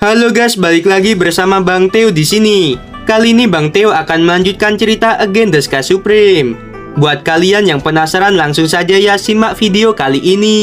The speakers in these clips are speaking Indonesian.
Halo guys, balik lagi bersama Bang Teo di sini. Kali ini Bang Teo akan melanjutkan cerita Again the Sky Supreme. Buat kalian yang penasaran, langsung saja ya simak video kali ini.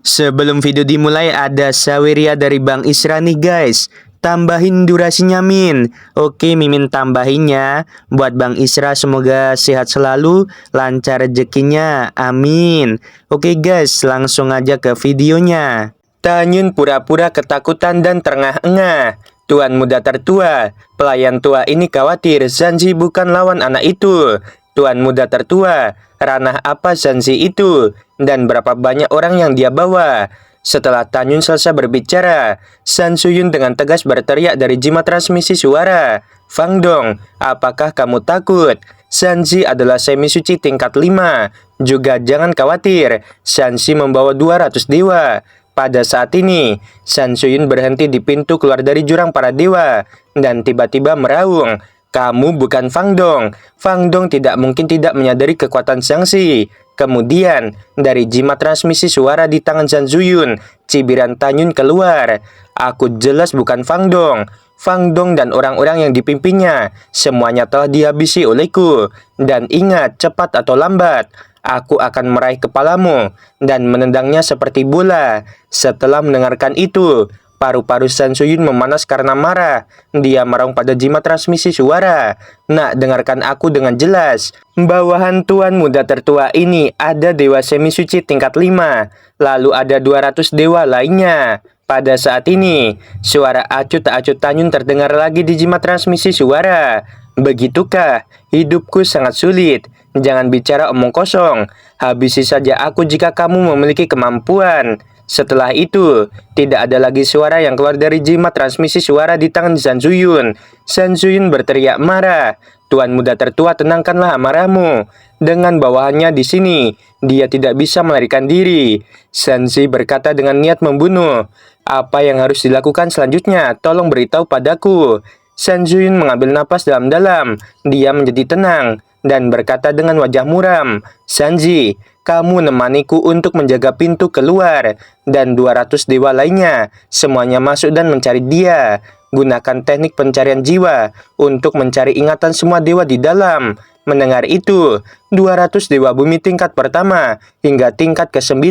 Sebelum video dimulai, ada saweria dari Bang Isra nih guys. Tambahin durasinya Min. Oke Mimin tambahin ya. Buat Bang Isra semoga sehat selalu, lancar rezekinya, amin. Oke guys, langsung aja ke videonya. Tanyun pura-pura ketakutan dan terengah-engah. Tuan muda tertua, pelayan tua ini khawatir Zanzi bukan lawan anak itu. Tuan muda tertua, ranah apa Zanzi itu? Dan berapa banyak orang yang dia bawa? Setelah Tanyun selesai berbicara, San Suyun dengan tegas berteriak dari jimat transmisi suara. Fang Dong, apakah kamu takut? Zanzi adalah semi suci tingkat 5. Juga jangan khawatir, Zanzi membawa 200 dewa. Pada saat ini, San Suyun berhenti di pintu keluar dari jurang para dewa dan tiba-tiba meraung, "Kamu bukan Fang Dong." Fang Dong tidak mungkin tidak menyadari kekuatan Zhangxi. Kemudian, dari jimat transmisi suara di tangan San Suyun, cibiran Tanyun keluar. "Aku jelas bukan Fang Dong. Fang Dong dan orang-orang yang dipimpinnya, semuanya telah dihabisi olehku. Dan ingat, cepat atau lambat, aku akan meraih kepalamu dan menendangnya seperti bola." Setelah mendengarkan itu, paru-paru San Suyun memanas karena marah. Dia meraung pada jimat transmisi suara. "Nak, dengarkan aku dengan jelas. Bawahan Tuan muda tertua ini ada dewa semi suci tingkat 5. Lalu ada 200 dewa lainnya." Pada saat ini, suara acuh tak acuh Tanyun terdengar lagi di jimat transmisi suara. "Begitukah? Hidupku sangat sulit. Jangan bicara omong kosong. Habisi saja aku jika kamu memiliki kemampuan." Setelah itu, tidak ada lagi suara yang keluar dari jimat transmisi suara di tangan San Suyun. San Suyun berteriak marah. "Tuan muda tertua, tenangkanlah amarahmu. Dengan bawahannya di sini, dia tidak bisa melarikan diri." Sanzi berkata dengan niat membunuh. "Apa yang harus dilakukan selanjutnya? Tolong beritahu padaku." San Suyun mengambil napas dalam-dalam. Dia menjadi tenang dan berkata dengan wajah muram, "Sanji, kamu nemaniku untuk menjaga pintu keluar, dan 200 dewa lainnya, semuanya masuk dan mencari dia. Gunakan teknik pencarian jiwa untuk mencari ingatan semua dewa di dalam." Mendengar itu, 200 dewa bumi tingkat pertama hingga tingkat ke-9.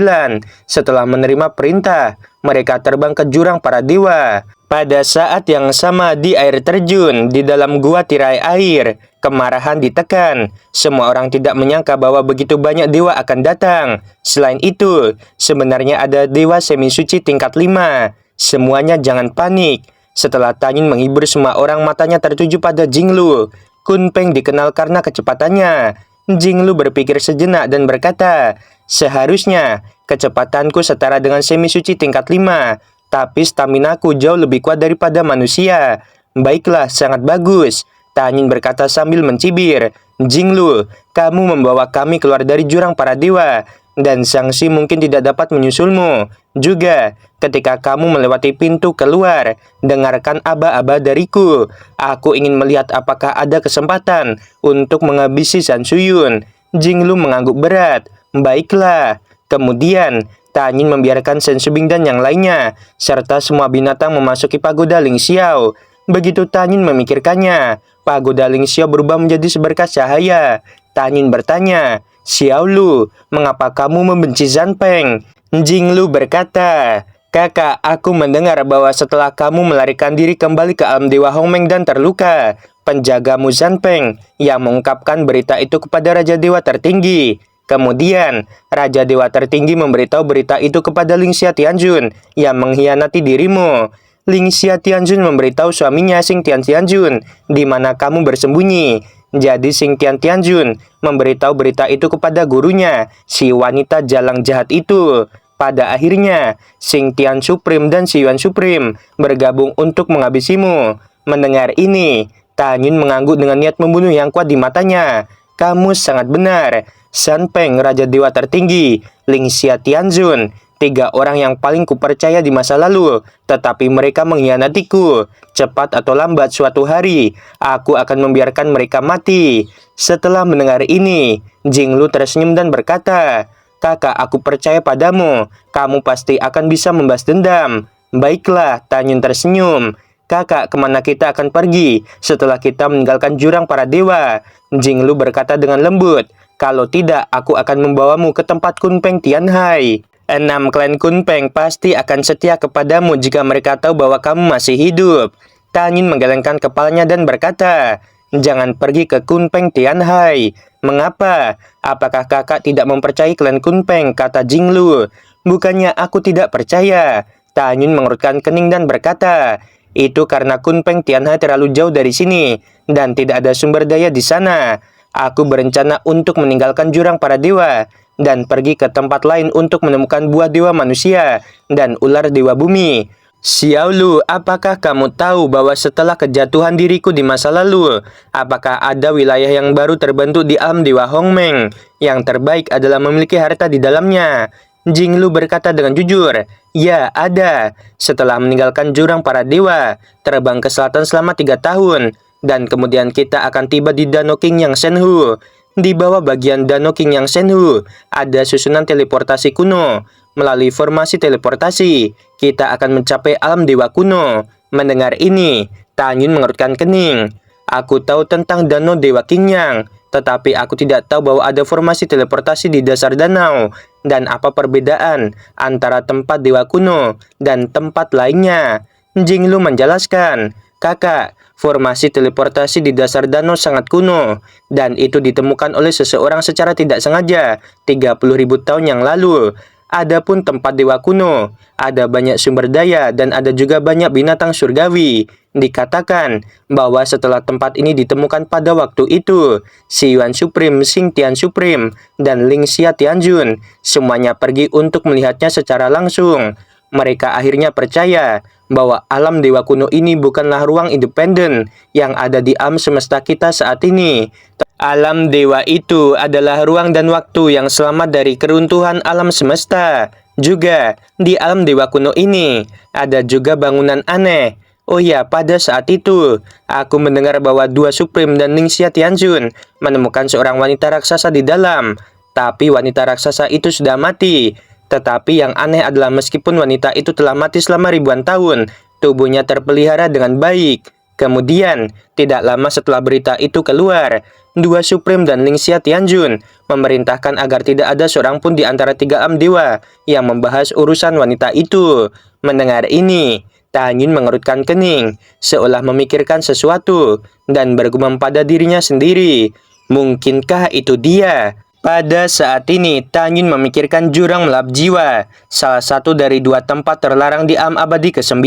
Setelah menerima perintah, mereka terbang ke jurang para dewa. Pada saat yang sama di air terjun, di dalam gua tirai air, kemarahan ditekan. Semua orang tidak menyangka bahwa begitu banyak dewa akan datang. Selain itu, sebenarnya ada dewa semi suci tingkat 5. Semuanya jangan panik. Setelah Tanyun menghibur semua orang, matanya tertuju pada Jinglu. Kunpeng dikenal karena kecepatannya. Jinglu berpikir sejenak dan berkata, "Seharusnya kecepatanku setara dengan semi suci tingkat 5. Tapi staminaku jauh lebih kuat daripada manusia." "Baiklah, sangat bagus," Tanyun berkata sambil mencibir. "Jinglu, kamu membawa kami keluar dari jurang para dewa, dan Zhangxi mungkin tidak dapat menyusulmu. Juga, ketika kamu melewati pintu keluar, dengarkan aba-aba dariku. Aku ingin melihat apakah ada kesempatan untuk menghabisi San Suyun." Jinglu mengangguk berat. "Baiklah." Kemudian, Tanyun membiarkan Sen Subing dan yang lainnya, serta semua binatang memasuki pagoda Ling Xiao. Begitu Tanyun memikirkannya, pagoda Ling Xiao berubah menjadi seberkas cahaya. Tanyun bertanya, "Xiao Lu, mengapa kamu membenci Zanpeng?" Jinglu berkata, "Kakak, aku mendengar bahwa setelah kamu melarikan diri kembali ke alam Dewa Hongmeng dan terluka, penjagamu Zanpeng yang mengungkapkan berita itu kepada Raja Dewa Tertinggi. Kemudian, Raja Dewa Tertinggi memberitahu berita itu kepada Ling Xia Tianjun yang mengkhianati dirimu. Ling Xia Tianjun memberitahu suaminya Xing Tian Tianjun di mana kamu bersembunyi. Jadi Xing Tian Tianjun memberitahu berita itu kepada gurunya, si wanita jalang jahat itu. Pada akhirnya, Xing Tian Supreme dan Si Yuan Supreme bergabung untuk menghabisimu." Mendengar ini, Tanyun mengangguk dengan niat membunuh yang kuat di matanya. "Kamu sangat benar. Zanpeng, Raja Dewa Tertinggi, Ling Xia Tianjun, 3 orang yang paling kupercaya di masa lalu, tetapi mereka mengkhianatiku. Cepat atau lambat suatu hari, aku akan membiarkan mereka mati." Setelah mendengar ini, Jinglu tersenyum dan berkata, "Kakak, aku percaya padamu. Kamu pasti akan bisa membalas dendam." Baiklah, Tanyun tersenyum. Kakak, kemana kita akan pergi setelah kita meninggalkan jurang para dewa? Jinglu berkata dengan lembut. Kalau tidak, aku akan membawamu ke tempat Kunpeng Tianhai. 6 klan Kunpeng pasti akan setia kepadamu jika mereka tahu bahwa kamu masih hidup. Tanyun menggelengkan kepalanya dan berkata, jangan pergi ke Kunpeng Tianhai. Mengapa? Apakah kakak tidak mempercayai klan Kunpeng? Kata Jinglu. Bukannya aku tidak percaya. Tanyun mengerutkan kening dan berkata, itu karena Kunpeng Tianhai terlalu jauh dari sini dan tidak ada sumber daya di sana. Aku berencana untuk meninggalkan jurang para dewa dan pergi ke tempat lain untuk menemukan buah dewa manusia dan ular dewa bumi. Xiaolu, apakah kamu tahu bahwa setelah kejatuhan diriku di masa lalu, apakah ada wilayah yang baru terbentuk di alam dewa Hongmeng? Yang terbaik adalah memiliki harta di dalamnya. Jinglu berkata dengan jujur, ya ada. Setelah meninggalkan jurang para dewa, terbang ke selatan selama 3 tahun, dan kemudian kita akan tiba di Danau Qingyang Shenhu. Di bawah bagian Danau Qingyang Shenhu, ada susunan teleportasi kuno. Melalui formasi teleportasi, kita akan mencapai alam dewa kuno. Mendengar ini, Tanyun mengerutkan kening. Aku tahu tentang Danau Dewa Qingyang, tetapi aku tidak tahu bahwa ada formasi teleportasi di dasar danau. Dan apa perbedaan antara tempat dewa kuno dan tempat lainnya? Jinglu menjelaskan, kakak, formasi teleportasi di dasar danau sangat kuno, dan itu ditemukan oleh seseorang secara tidak sengaja 30.000 tahun yang lalu. Adapun tempat dewa kuno, ada banyak sumber daya dan ada juga banyak binatang surgawi. Dikatakan bahwa setelah tempat ini ditemukan pada waktu itu, Si Yuan Supreme, Xing Tian Supreme, dan Ling Xia Tianjun semuanya pergi untuk melihatnya secara langsung. Mereka akhirnya percaya bahwa alam dewa kuno ini bukanlah ruang independen yang ada di alam semesta kita saat ini. Alam dewa itu adalah ruang dan waktu yang selamat dari keruntuhan alam semesta. Juga, di alam dewa kuno ini, ada juga bangunan aneh. Oh ya, pada saat itu, aku mendengar bahwa dua Supreme dan Ling Xia Tianjun menemukan seorang wanita raksasa di dalam. Tapi wanita raksasa itu sudah mati. Tetapi yang aneh adalah meskipun wanita itu telah mati selama ribuan tahun, tubuhnya terpelihara dengan baik. Kemudian, tidak lama setelah berita itu keluar, dua Supreme dan Ling Xia Tianjun memerintahkan agar tidak ada seorang pun di antara 3 alam dewa yang membahas urusan wanita itu. Mendengar ini, Tanyun mengerutkan kening, seolah memikirkan sesuatu, dan bergumam pada dirinya sendiri. Mungkinkah itu dia? Pada saat ini, Tanyun memikirkan jurang melap jiwa, salah satu dari 2 tempat terlarang di alam abadi ke-9.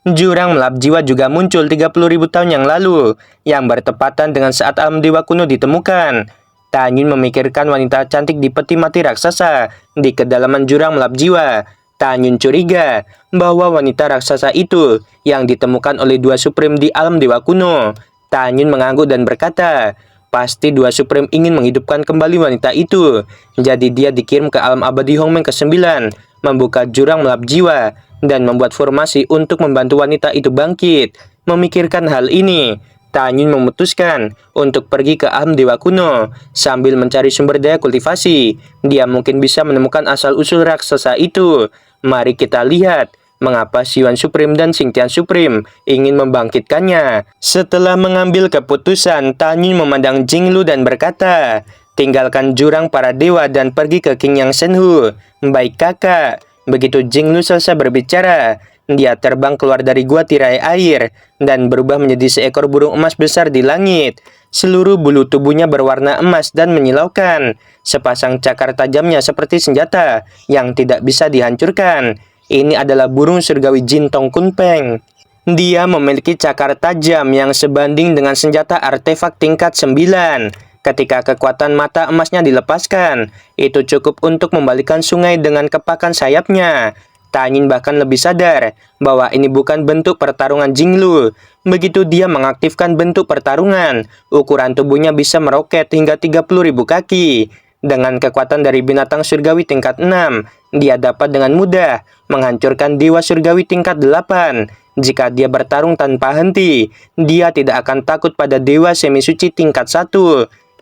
Jurang melap jiwa juga muncul 30.000 tahun yang lalu, yang bertepatan dengan saat alam dewa kuno ditemukan. Tanyun memikirkan wanita cantik di peti mati raksasa di kedalaman jurang melap jiwa. Tanyun curiga bahwa wanita raksasa itu yang ditemukan oleh dua Supreme di alam dewa kuno. Tanyun mengangguk dan berkata, pasti dua Supreme ingin menghidupkan kembali wanita itu. Jadi dia dikirim ke alam abadi Hongmeng ke-9, membuka jurang melap jiwa, dan membuat formasi untuk membantu wanita itu bangkit. Memikirkan hal ini, Tanyun memutuskan untuk pergi ke alam dewa kuno sambil mencari sumber daya kultivasi. Dia mungkin bisa menemukan asal-usul raksasa itu. Mari kita lihat mengapa Si Yuan Supreme dan Xing Tian Supreme ingin membangkitkannya. Setelah mengambil keputusan, Tanyun memandang Jinglu dan berkata, tinggalkan jurang para dewa dan pergi ke Qingyang Shenhu. Baik kakak. Begitu Jinglu selesai berbicara, dia terbang keluar dari gua tirai air dan berubah menjadi seekor burung emas besar di langit. Seluruh bulu tubuhnya berwarna emas dan menyilaukan. Sepasang cakar tajamnya seperti senjata yang tidak bisa dihancurkan. Ini adalah burung surgawi Jintong Kunpeng. Dia memiliki cakar tajam yang sebanding dengan senjata artefak tingkat 9. Ketika kekuatan mata emasnya dilepaskan, itu cukup untuk membalikan sungai dengan kepakan sayapnya. Tanyun bahkan lebih sadar bahwa ini bukan bentuk pertarungan Jinglu. Begitu dia mengaktifkan bentuk pertarungan, ukuran tubuhnya bisa meroket hingga 30.000 kaki. Dengan kekuatan dari binatang surgawi tingkat 6, dia dapat dengan mudah menghancurkan dewa surgawi tingkat 8. Jika dia bertarung tanpa henti, dia tidak akan takut pada dewa semi suci tingkat 1.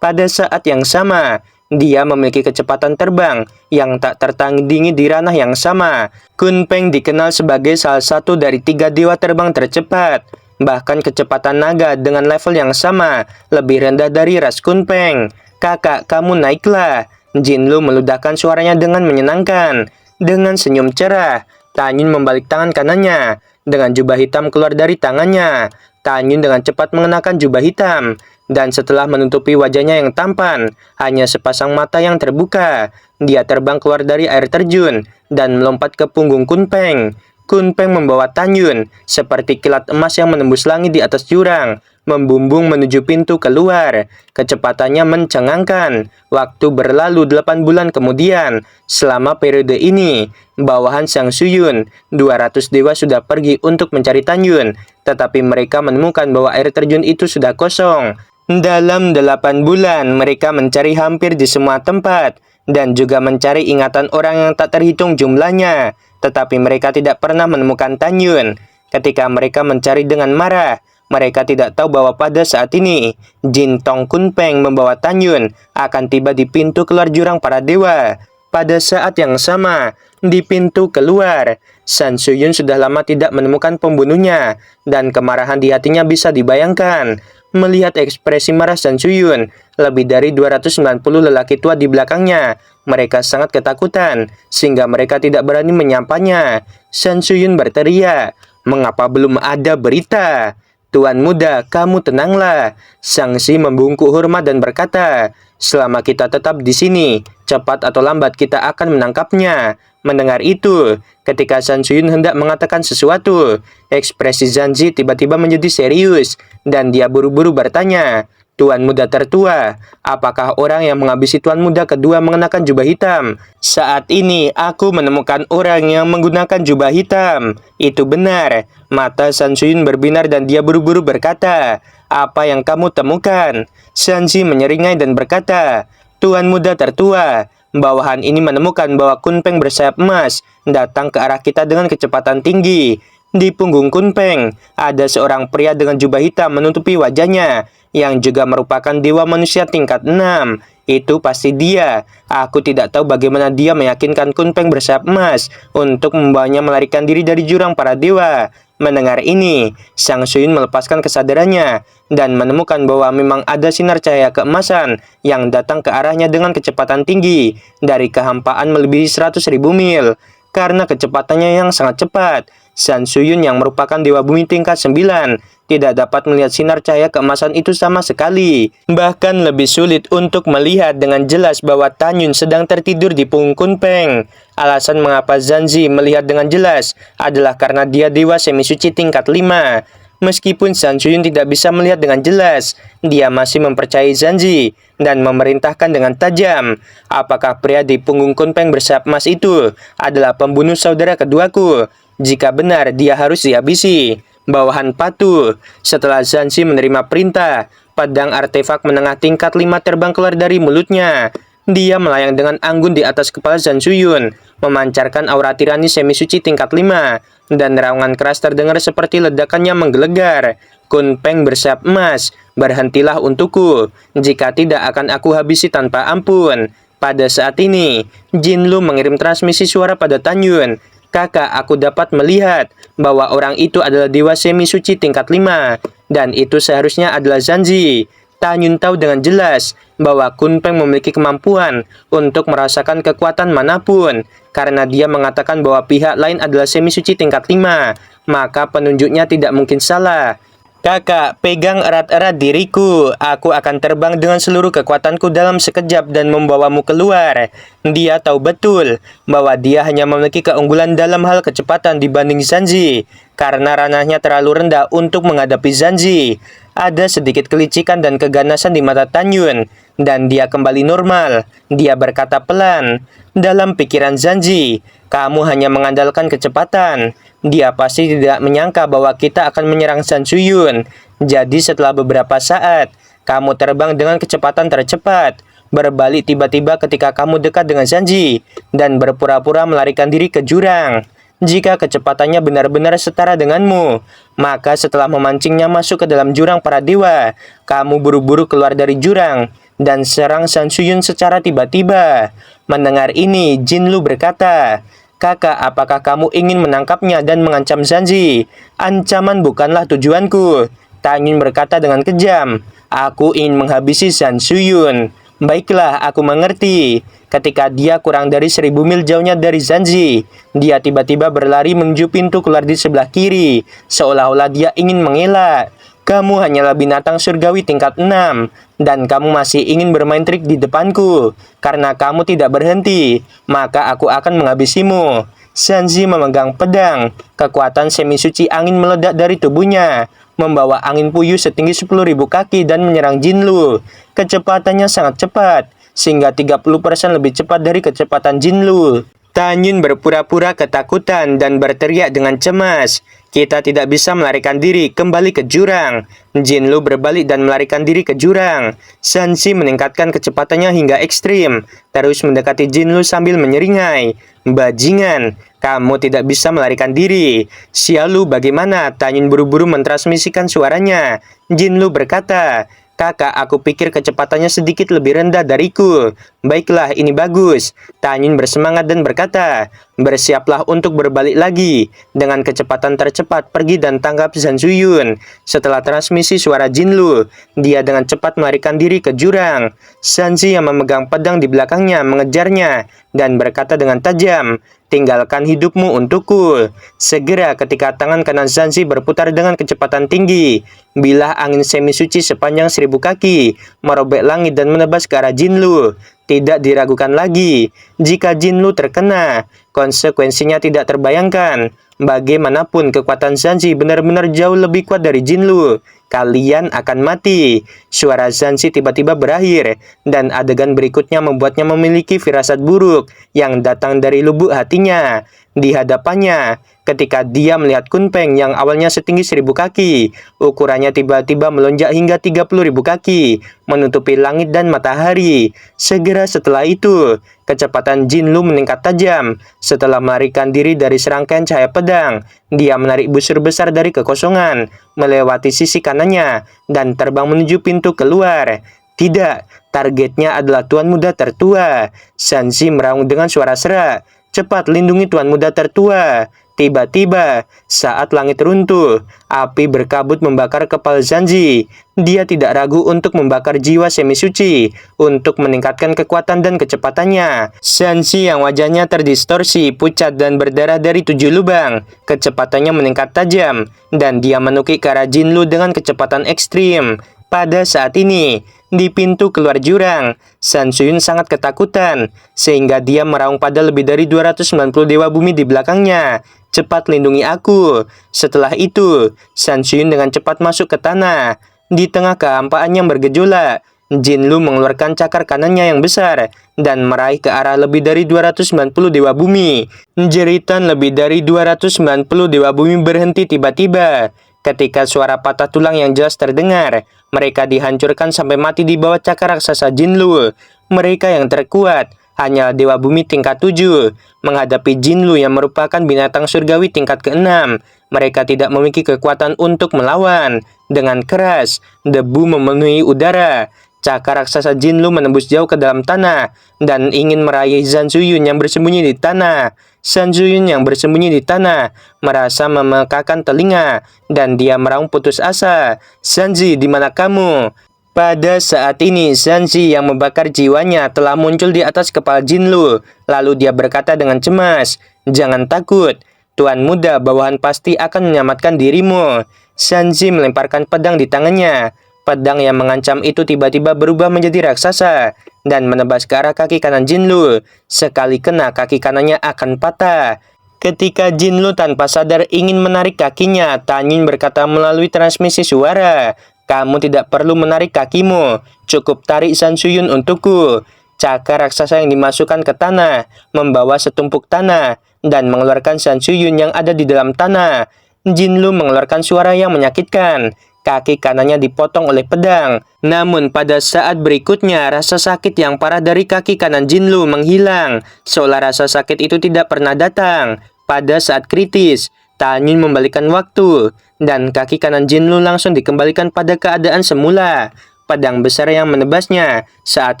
Pada saat yang sama, Dia memiliki kecepatan terbang yang tak tertandingi di ranah yang sama. Kunpeng dikenal sebagai salah satu dari 3 dewa terbang tercepat. Bahkan kecepatan naga dengan level yang sama lebih rendah dari ras Kunpeng. Kakak, kamu naiklah. Jinlu meludahkan suaranya dengan menyenangkan. Dengan senyum cerah, Tanyun membalik tangan kanannya. Dengan jubah hitam keluar dari tangannya. Tanyun dengan cepat mengenakan jubah hitam. Dan setelah menutupi wajahnya yang tampan, hanya sepasang mata yang terbuka, dia terbang keluar dari air terjun dan melompat ke punggung Kunpeng. Kunpeng membawa Tanyun seperti kilat emas yang menembus langit di atas jurang, membumbung menuju pintu keluar. Kecepatannya mencengangkan. Waktu berlalu 8 bulan kemudian. Selama periode ini, bawahan Sang Suyun, 200 dewa sudah pergi untuk mencari Tanyun, tetapi mereka menemukan bahwa air terjun itu sudah kosong. Dalam 8 bulan, mereka mencari hampir di semua tempat, dan juga mencari ingatan orang yang tak terhitung jumlahnya, tetapi mereka tidak pernah menemukan Tanyun. Ketika mereka mencari dengan marah, mereka tidak tahu bahwa pada saat ini, Jin Tong Kunpeng membawa Tanyun akan tiba di pintu keluar jurang para dewa. Pada saat yang sama, di pintu keluar, San Suyun sudah lama tidak menemukan pembunuhnya, dan kemarahan di hatinya bisa dibayangkan. Melihat ekspresi marah San Suyun, lebih dari 290 lelaki tua di belakangnya, mereka sangat ketakutan, sehingga mereka tidak berani menyapanya. San Suyun berteriak, "Mengapa belum ada berita? Tuan muda, kamu tenanglah." Sang Si membungkuk hormat dan berkata, "Selama kita tetap di sini, cepat atau lambat kita akan menangkapnya." Mendengar itu, ketika San Suyun hendak mengatakan sesuatu, ekspresi Zanzi tiba-tiba menjadi serius, dan dia buru-buru bertanya, "Tuan muda tertua, apakah orang yang menghabisi tuan muda kedua mengenakan jubah hitam?" "Saat ini aku menemukan orang yang menggunakan jubah hitam." "Itu benar." Mata San Suyun berbinar dan dia buru-buru berkata, "Apa yang kamu temukan?" Zanzi menyeringai dan berkata, "Tuan muda tertua, bawahan ini menemukan bahwa Kunpeng bersayap emas datang ke arah kita dengan kecepatan tinggi. Di punggung Kunpeng, ada seorang pria dengan jubah hitam menutupi wajahnya, yang juga merupakan dewa manusia tingkat 6. Itu pasti dia. Aku tidak tahu bagaimana dia meyakinkan Kunpeng bersayap emas untuk membawanya melarikan diri dari jurang para dewa." Mendengar ini, Sang Suyun melepaskan kesadarannya dan menemukan bahwa memang ada sinar cahaya keemasan yang datang ke arahnya dengan kecepatan tinggi dari kehampaan melebihi 100.000 mil. Karena kecepatannya yang sangat cepat, San Suyun yang merupakan dewa bumi tingkat 9 tidak dapat melihat sinar cahaya keemasan itu sama sekali. Bahkan lebih sulit untuk melihat dengan jelas bahwa Tanyun sedang tertidur di punggung Kunpeng. Alasan mengapa Zanzi melihat dengan jelas adalah karena dia dewa semi suci tingkat 5. Meskipun San Suyun tidak bisa melihat dengan jelas, dia masih mempercayai Zanzi dan memerintahkan dengan tajam, "Apakah pria di punggung Kunpeng bersayap emas itu adalah pembunuh saudara keduaku? Jika benar, dia harus dihabisi." Bawahan patuh. Setelah Zanzi menerima perintah, pedang artefak menengah tingkat 5 terbang keluar dari mulutnya. Dia melayang dengan anggun di atas kepala San Suyun, memancarkan aura tirani semi suci tingkat 5, dan raungan keras terdengar seperti ledakannya menggelegar. "Kunpeng bersayap emas, berhentilah untukku, jika tidak akan aku habisi tanpa ampun." Pada saat ini, Jinlu mengirim transmisi suara pada Tanyun. "Kakak, aku dapat melihat bahwa orang itu adalah dewa semi suci tingkat 5, dan itu seharusnya adalah Zanzi." Tanyun tahu dengan jelas bahwa Kunpeng memiliki kemampuan untuk merasakan kekuatan manapun. Karena dia mengatakan bahwa pihak lain adalah semi suci tingkat 5, maka penunjuknya tidak mungkin salah. "Kakak, pegang erat-erat diriku. Aku akan terbang dengan seluruh kekuatanku dalam sekejap dan membawamu keluar." Dia tahu betul bahwa dia hanya memiliki keunggulan dalam hal kecepatan dibanding Zanzi, karena ranahnya terlalu rendah untuk menghadapi Zanzi. Ada sedikit kelicikan dan keganasan di mata Tanyun, dan dia kembali normal. Dia berkata pelan, "Dalam pikiran Zanzi, kamu hanya mengandalkan kecepatan. Dia pasti tidak menyangka bahwa kita akan menyerang San Suyun. Jadi setelah beberapa saat, kamu terbang dengan kecepatan tercepat, berbalik tiba-tiba ketika kamu dekat dengan Zanzi, dan berpura-pura melarikan diri ke jurang. Jika kecepatannya benar-benar setara denganmu, maka setelah memancingnya masuk ke dalam jurang para dewa, kamu buru-buru keluar dari jurang dan serang San Suyun secara tiba-tiba. Mendengar ini, Jinlu berkata, "Kakak, apakah kamu ingin menangkapnya dan mengancam Sanji? Ancaman bukanlah tujuanku." Tan Yun berkata dengan kejam, "Aku ingin menghabisi San Suyun." "Baiklah, aku mengerti." Ketika dia kurang dari 1000 mil jauhnya dari Sanji, dia tiba-tiba berlari menuju pintu keluar di sebelah kiri, seolah-olah dia ingin mengelak. "Kamu hanyalah binatang surgawi tingkat 6, dan kamu masih ingin bermain trik di depanku. Karena kamu tidak berhenti, maka aku akan menghabisimu." Sanji memegang pedang. Kekuatan semi suci angin meledak dari tubuhnya, membawa angin puyuh setinggi 10.000 kaki dan menyerang Jinlu. Kecepatannya sangat cepat, sehingga 30% lebih cepat dari kecepatan Jinlu. Tan Yun berpura-pura ketakutan dan berteriak dengan cemas, "Kita tidak bisa melarikan diri kembali ke jurang." Jinlu berbalik dan melarikan diri ke jurang. Sanji meningkatkan kecepatannya hingga ekstrim, terus mendekati Jinlu sambil menyeringai, "Bajingan, kamu tidak bisa melarikan diri." "Xiaolu, bagaimana?" Tan Yun buru-buru mentransmisikan suaranya. Jinlu berkata, "Kakak, aku pikir kecepatannya sedikit lebih rendah dariku." "Baiklah, ini bagus." Tan Yun bersemangat dan berkata, "Bersiaplah untuk berbalik lagi." Dengan kecepatan tercepat, pergi dan tangkap San Suyun. Setelah transmisi suara Jinlu, dia dengan cepat melarikan diri ke jurang. Sanji yang memegang pedang di belakangnya mengejarnya dan berkata dengan tajam, "Tinggalkan hidupmu untukku." Segera ketika tangan kanan Sanji berputar dengan kecepatan tinggi, bilah angin semi suci sepanjang 1000 kaki merobek langit dan menebas ke arah Jinlu. Tidak diragukan lagi, jika Jinlu terkena, konsekuensinya tidak terbayangkan. Bagaimanapun kekuatan Sanji benar-benar jauh lebih kuat dari Jinlu. Kalian akan mati. Suara Sanji tiba-tiba berakhir, dan adegan berikutnya membuatnya memiliki firasat buruk yang datang dari lubuk hatinya. Di hadapannya, ketika dia melihat Kunpeng yang awalnya setinggi 1000 kaki, ukurannya tiba-tiba melonjak hingga 30.000 kaki, menutupi langit dan matahari. Segera setelah itu, kecepatan Jinlu meningkat tajam. Setelah melarikan diri dari serangkaian cahaya pedang, dia menarik busur besar dari kekosongan, melewati sisi kanannya, dan terbang menuju pintu keluar. Tidak, targetnya adalah Tuan Muda tertua. Sanji meraung dengan suara serak, "Cepat lindungi Tuan Muda tertua." Tiba-tiba, saat langit runtuh, api berkabut membakar kepala Sanji. Dia tidak ragu untuk membakar jiwa semi suci untuk meningkatkan kekuatan dan kecepatannya. Sanji yang wajahnya terdistorsi, pucat dan berdarah dari 7 lubang, kecepatannya meningkat tajam, dan dia menukik ke arah Jinlu dengan kecepatan ekstrim. Pada saat ini, di pintu keluar jurang, San Suyun sangat ketakutan, sehingga dia meraung pada lebih dari 290 dewa bumi di belakangnya. "Cepat lindungi aku." Setelah itu, San Suyun dengan cepat masuk ke tanah. Di tengah kehampaan yang bergejolak, Jinlu mengeluarkan cakar kanannya yang besar dan meraih ke arah lebih dari 290 dewa bumi. Jeritan lebih dari 290 dewa bumi berhenti tiba-tiba. Ketika suara patah tulang yang jelas terdengar, mereka dihancurkan sampai mati di bawah cakar raksasa Jinlu. Mereka yang terkuat hanyalah dewa bumi tingkat 7. Menghadapi Jinlu yang merupakan binatang surgawi tingkat ke-6, mereka tidak memiliki kekuatan untuk melawan. Dengan keras, debu memenuhi udara. Cakar raksasa Jinlu menembus jauh ke dalam tanah dan ingin meraih San Suyun yang bersembunyi di tanah. San Suyun yang bersembunyi di tanah merasa memekakan telinga dan dia meraung putus asa. "Sanji, di mana kamu?" Pada saat ini, Sanji yang membakar jiwanya telah muncul di atas kepala Jinlu. Lalu dia berkata dengan cemas, "Jangan takut. Tuan Muda bawahan pasti akan menyelamatkan dirimu." Sanji melemparkan pedang di tangannya. Pedang yang mengancam itu tiba-tiba berubah menjadi raksasa dan menebas ke arah kaki kanan Jinlu. Sekali kena, kaki kanannya akan patah. Ketika Jinlu tanpa sadar ingin menarik kakinya, Tan Yun berkata melalui transmisi suara, "Kamu tidak perlu menarik kakimu, cukup tarik San Suyun untukku." Cakar raksasa yang dimasukkan ke tanah membawa setumpuk tanah dan mengeluarkan San Suyun yang ada di dalam tanah. Jinlu mengeluarkan suara yang menyakitkan. Kaki kanannya dipotong oleh pedang. Namun pada saat berikutnya, rasa sakit yang parah dari kaki kanan Jinlu menghilang, seolah rasa sakit itu tidak pernah datang. Pada saat kritis, Tan Yun membalikan waktu, dan kaki kanan Jinlu langsung dikembalikan pada keadaan semula. pedang besar yang menebasnya. Saat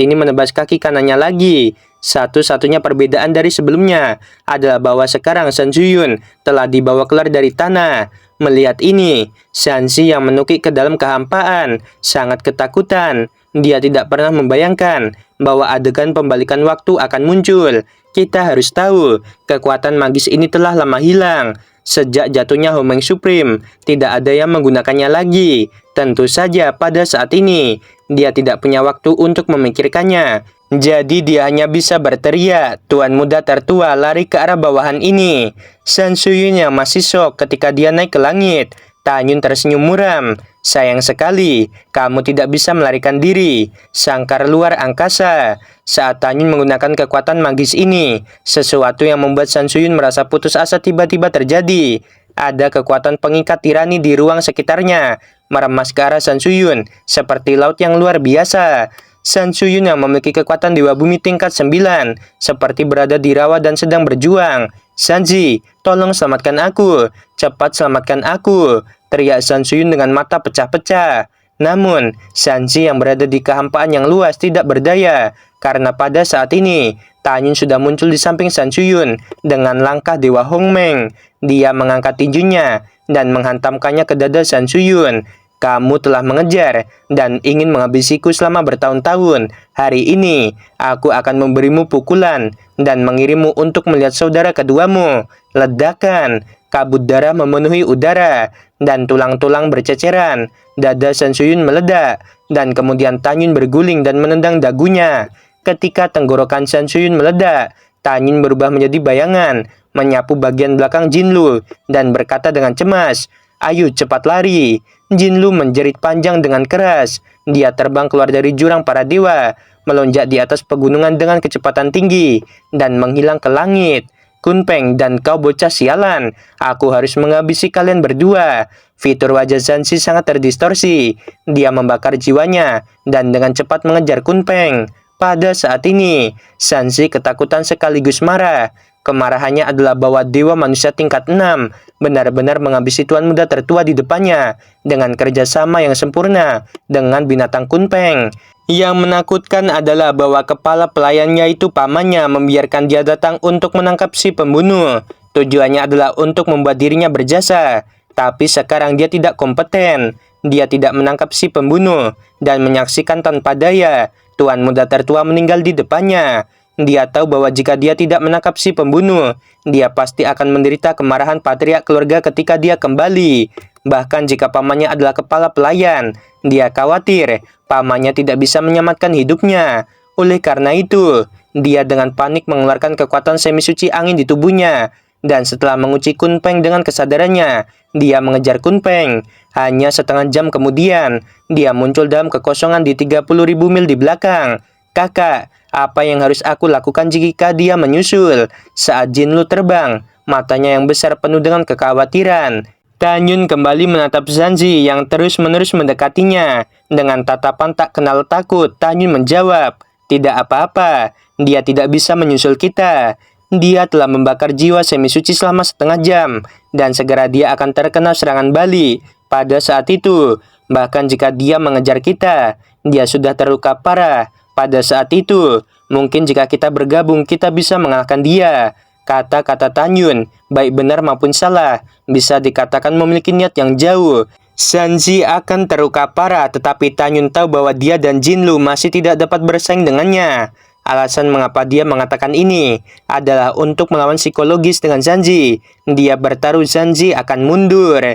ini menebas kaki kanannya lagi. Satu-satunya perbedaan dari sebelumnya adalah bahwa sekarang San Shuyun telah dibawa keluar dari tanah. Melihat ini, Sanzi yang menukik ke dalam kehampaan sangat ketakutan. Dia tidak pernah membayangkan bahwa adegan pembalikan waktu akan muncul. Kita harus tahu, kekuatan magis ini telah lama hilang. Sejak jatuhnya Homeng Supreme, tidak ada yang menggunakannya lagi. Tentu saja pada saat ini, dia tidak punya waktu untuk memikirkannya. Jadi dia hanya bisa berteriak, "Tuan muda tertua lari ke arah bawahan ini." San Shuyun yang masih shock ketika dia naik ke langit. Tanyun tersenyum muram. "Sayang sekali, kamu tidak bisa melarikan diri. Sangkar luar angkasa." Saat Tanyun menggunakan kekuatan magis ini, sesuatu yang membuat San Shuyun merasa putus asa tiba-tiba terjadi. Ada kekuatan pengikat tirani di ruang sekitarnya, meremas ke arah San Shuyun, seperti laut yang luar biasa. San Shuyun yang memiliki kekuatan Dewa Bumi tingkat 9, seperti berada di rawa dan sedang berjuang. "Sanji, tolong selamatkan aku. Cepat selamatkan aku," teriak San Shuyun dengan mata pecah-pecah. Namun, Sanji yang berada di kehampaan yang luas tidak berdaya, karena pada saat ini, Tanyun sudah muncul di samping San Shuyun dengan langkah Dewa Hongmeng. Dia mengangkat tinjunya dan menghantamkannya ke dada San Shuyun. "Kamu telah mengejar dan ingin menghabisiku selama bertahun-tahun. Hari ini, aku akan memberimu pukulan dan mengirimmu untuk melihat saudara keduamu." Ledakan, kabut darah memenuhi udara, dan tulang-tulang berceceran. Dada San Shuyun meledak, dan kemudian Tanyun berguling dan menendang dagunya. Ketika tenggorokan San Shuyun meledak, Tanyun berubah menjadi bayangan, menyapu bagian belakang Jinlu, dan berkata dengan cemas, "Ayo cepat lari." Jinlu menjerit panjang dengan keras. Dia terbang keluar dari jurang para dewa, melonjak di atas pegunungan dengan kecepatan tinggi, dan menghilang ke langit. "Kunpeng dan kau bocah sialan, aku harus menghabisi kalian berdua." Fitur wajah Sanji sangat terdistorsi. Dia membakar jiwanya, dan dengan cepat mengejar Kunpeng. Pada saat ini, Sanji ketakutan sekaligus marah. Kemarahannya adalah bahwa dewa manusia tingkat 6 benar-benar menghabisi tuan muda tertua di depannya dengan kerjasama yang sempurna dengan binatang Kunpeng. Yang menakutkan adalah bahwa kepala pelayannya itu pamannya membiarkan dia datang untuk menangkap si pembunuh. Tujuannya adalah untuk membuat dirinya berjasa, tapi sekarang dia tidak kompeten. Dia tidak menangkap si pembunuh dan menyaksikan tanpa daya tuan muda tertua meninggal di depannya. Dia tahu bahwa jika dia tidak menangkap si pembunuh, dia pasti akan menderita kemarahan patriark keluarga ketika dia kembali. Bahkan jika pamannya adalah kepala pelayan, dia khawatir pamannya tidak bisa menyelamatkan hidupnya. Oleh karena itu, dia dengan panik mengeluarkan kekuatan semi suci angin di tubuhnya. Dan setelah mengunci Kunpeng dengan kesadarannya, dia mengejar Kunpeng. Hanya setengah jam kemudian, dia muncul dalam kekosongan di 30.000 mil di belakang. "Kakak, apa yang harus aku lakukan jika dia menyusul?" Saat Jinlu terbang, matanya yang besar penuh dengan kekhawatiran. Tanyun kembali menatap Sanji yang terus-menerus mendekatinya. Dengan tatapan tak kenal takut, Tanyun menjawab, "Tidak apa-apa, dia tidak bisa menyusul kita. Dia telah membakar jiwa semi suci selama setengah jam, dan segera dia akan terkena serangan balik. Pada saat itu, bahkan jika dia mengejar kita, dia sudah terluka parah. Pada saat itu, mungkin jika kita bergabung, kita bisa mengalahkan dia." Kata-kata Tanyun, baik benar maupun salah, bisa dikatakan memiliki niat yang jauh. Sanji akan terluka parah, tetapi Tanyun tahu bahwa dia dan Jinlu masih tidak dapat bersaing dengannya. Alasan mengapa dia mengatakan ini adalah untuk melawan psikologis dengan Sanji. Dia bertaruh Sanji akan mundur.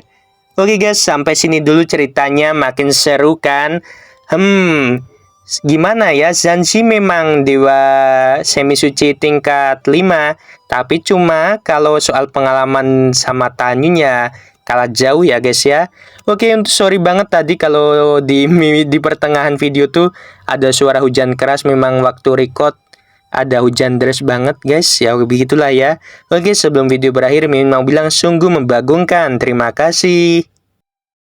Oke guys, sampai sini dulu ceritanya, makin seru kan? Gimana ya, Sanji memang dewa semi suci tingkat 5, tapi cuma kalau soal pengalaman sama Tanyun ya kalah jauh ya guys ya. Oke, sorry banget tadi kalau di pertengahan video tuh ada suara hujan keras, memang waktu record ada hujan deras banget guys, ya begitulah ya. Oke, sebelum video berakhir Mimin mau bilang sungguh membagongkan. Terima kasih.